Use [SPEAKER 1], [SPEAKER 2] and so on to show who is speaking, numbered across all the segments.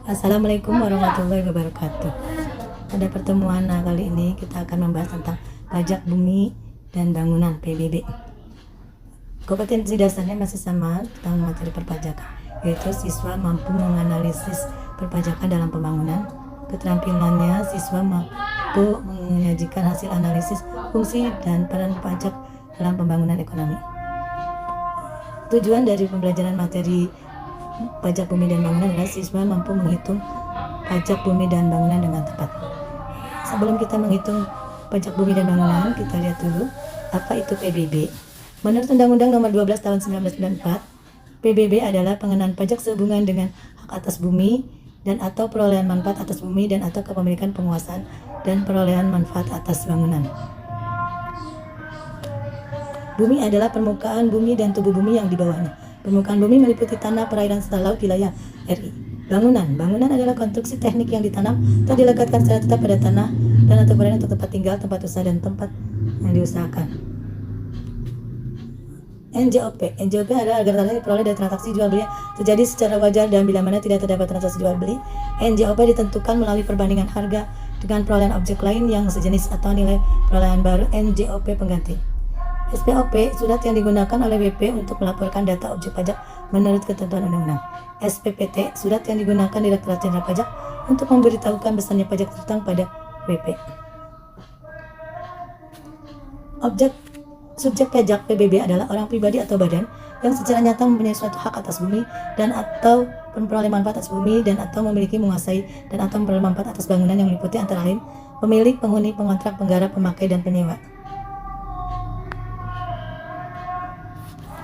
[SPEAKER 1] Assalamualaikum warahmatullahi wabarakatuh. Pada pertemuan kali ini kita akan membahas tentang pajak bumi dan bangunan (PBB). Kompetensi dasarnya masih sama tentang materi perpajakan, yaitu siswa mampu menganalisis perpajakan dalam pembangunan. Keterampilannya, siswa mampu menyajikan hasil analisis fungsi dan peran pajak dalam pembangunan ekonomi. Tujuan dari pembelajaran materi pajak bumi dan bangunan adalah siswa mampu menghitung pajak bumi dan bangunan dengan tepat. Sebelum kita menghitung pajak bumi dan bangunan, kita lihat dulu apa itu PBB. Menurut Undang-Undang Nomor 12 Tahun 1994, PBB adalah pengenaan pajak sehubungan dengan hak atas bumi dan atau perolehan manfaat atas bumi dan atau kepemilikan, penguasaan dan perolehan manfaat atas bangunan. Bumi adalah permukaan bumi dan tubuh bumi yang di bawahnya. Permukaan bumi meliputi tanah, perairan, serta laut wilayah RI. Bangunan adalah konstruksi teknik yang ditanam atau dilekatkan secara tetap pada tanah dan atau perairan untuk tempat tinggal, tempat usaha, dan tempat yang diusahakan. NJOP adalah agar tanah diperoleh dari transaksi jual beli terjadi secara wajar dan bila mana tidak terdapat transaksi jual beli, NJOP ditentukan melalui perbandingan harga dengan perolehan objek lain yang sejenis atau nilai perolehan baru NJOP pengganti. SPOP, surat yang digunakan oleh WP untuk melaporkan data objek pajak menurut ketentuan undang-undang. SPPT, surat yang digunakan Direktorat Jenderal Pajak untuk memberitahukan besarnya pajak terhutang pada WP. Subjek pajak PBB adalah orang pribadi atau badan yang secara nyata mempunyai suatu hak atas bumi dan atau memperoleh manfaat atas bumi dan atau memiliki, menguasai dan atau memperoleh manfaat atas bangunan yang meliputi antara lain pemilik, penghuni, pengontrak, penggarap, pemakai, dan penyewa.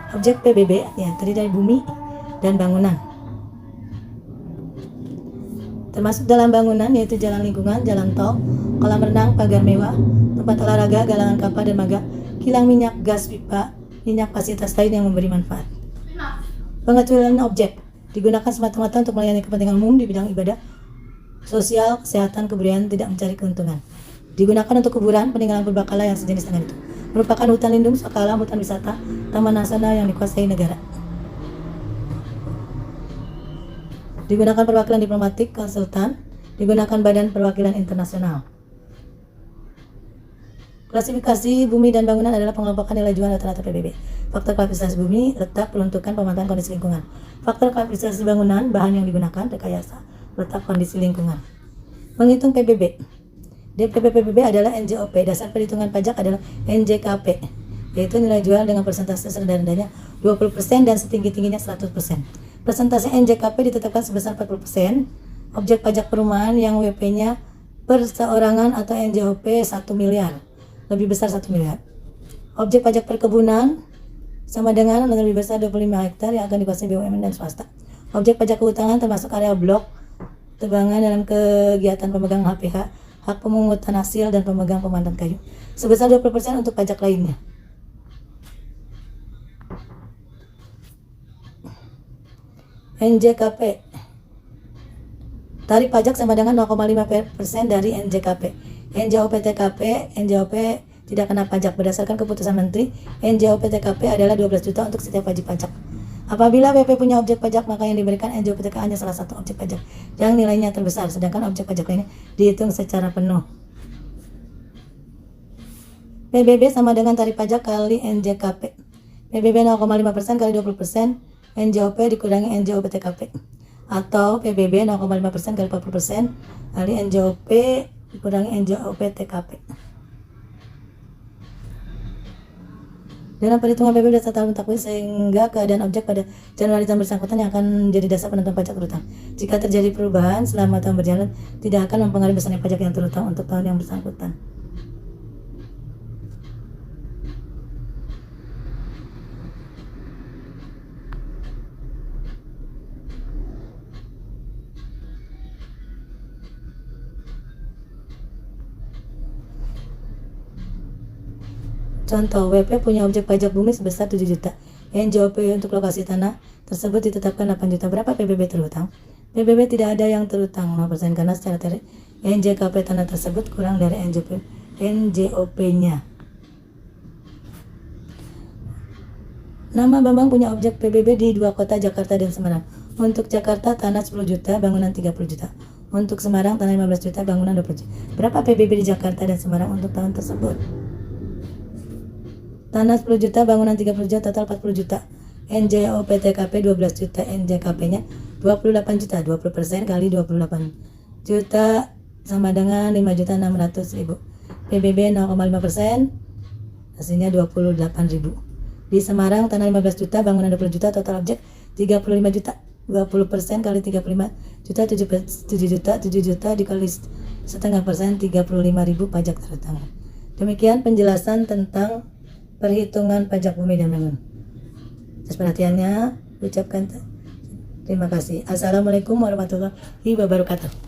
[SPEAKER 1] Objek PBB terdiri dari bumi dan bangunan. Termasuk dalam bangunan yaitu jalan lingkungan, jalan tol, kolam renang, pagar mewah, tempat olahraga, galangan kapal dan maga, kilang minyak, gas pipa, minyak, fasilitas lain yang memberi manfaat. Pengecualian objek digunakan semata-mata untuk melayani kepentingan umum di bidang ibadah, sosial, kesehatan, kebudayaan, tidak mencari keuntungan. Digunakan untuk kuburan, peninggalan purbakala yang sejenis dengan itu. Merupakan hutan lindung, suaka alam, hutan wisata, taman nasional yang dikuasai negara. Digunakan perwakilan diplomatik, konsultan, digunakan badan perwakilan internasional. Klasifikasi bumi dan bangunan adalah pengelompokan nilai jual rata-rata PBB. Faktor klasifikasi bumi, letak, peruntukan, pemanfaatan kondisi lingkungan. Faktor klasifikasi bangunan, bahan yang digunakan, rekayasa, letak, kondisi lingkungan. Menghitung PBB. DPP PBB adalah NJOP, dasar perhitungan pajak adalah NJKP, yaitu nilai jual dengan persentase serendah-rendahnya 20% dan setinggi-tingginya 100%. Persentase NJKP ditetapkan sebesar 40%. Objek pajak perumahan yang WP-nya perseorangan atau NJOP 1 miliar, lebih besar 1 miliar. Objek pajak perkebunan sama dengan lebih besar 25 hektar yang akan dikuasai BUMN dan swasta. Objek pajak kehutanan termasuk area blok, tebangan dalam kegiatan pemegang HPH, hak pemungutan hasil dan pemegang pemandan kayu, sebesar 20% untuk pajak lainnya. NJKP, tarif pajak sama dengan 0,5% dari NJKP. NJOP TKP, NJOP tidak kena pajak berdasarkan keputusan Menteri. NJOP TKP adalah 12 juta untuk setiap wajib pajak. Apabila WP punya objek pajak, maka yang diberikan NJOP TK hanya salah satu objek pajak yang nilainya terbesar, sedangkan objek pajak lainnya dihitung secara penuh. PBB sama dengan tarif pajak kali NJKP. PBB 0,5% kali 20%, NJOP dikurangi NJOP TKP. Atau PBB 0,5% kali 40% kali NJOP dikurangi NJOP TKP. Dalam perhitungan PBB dasar tahun takwil sehingga keadaan objek pada Januari tahun bersangkutan yang akan menjadi dasar penentuan pajak terhutang. Jika terjadi perubahan selama tahun berjalan, tidak akan mempengaruhi besarnya pajak yang terhutang untuk tahun yang bersangkutan. Contoh, WP punya objek pajak bumi sebesar 7 juta. NJOP untuk lokasi tanah tersebut ditetapkan 8 juta. Berapa PBB terhutang? PBB tidak ada yang terhutang 0% karena secara teori NJKP tanah tersebut kurang dari NJOP-nya. Nama Bambang punya objek PBB di 2 kota, Jakarta dan Semarang. Untuk Jakarta, tanah 10 juta, bangunan 30 juta. Untuk Semarang, tanah 15 juta, bangunan 20 juta. Berapa PBB di Jakarta dan Semarang untuk tahun tersebut? Tanah 10 juta, bangunan 30 juta, total 40 juta. NJO PTKP 12 juta, NJKP-nya 28 juta, 20% kali 28 juta sama dengan 5.600.000. PBB 0,5%, hasilnya 28.000. Di Semarang, tanah 15 juta, bangunan 20 juta, total objek 35 juta. 20% kali 35 juta, 7 juta dikali setengah persen, 35.000 pajak terutama. Demikian penjelasan tentang perhitungan pajak bumi dan bangunan. Atas perhatiannya, ucapkan terima kasih. Assalamualaikum warahmatullahi wabarakatuh.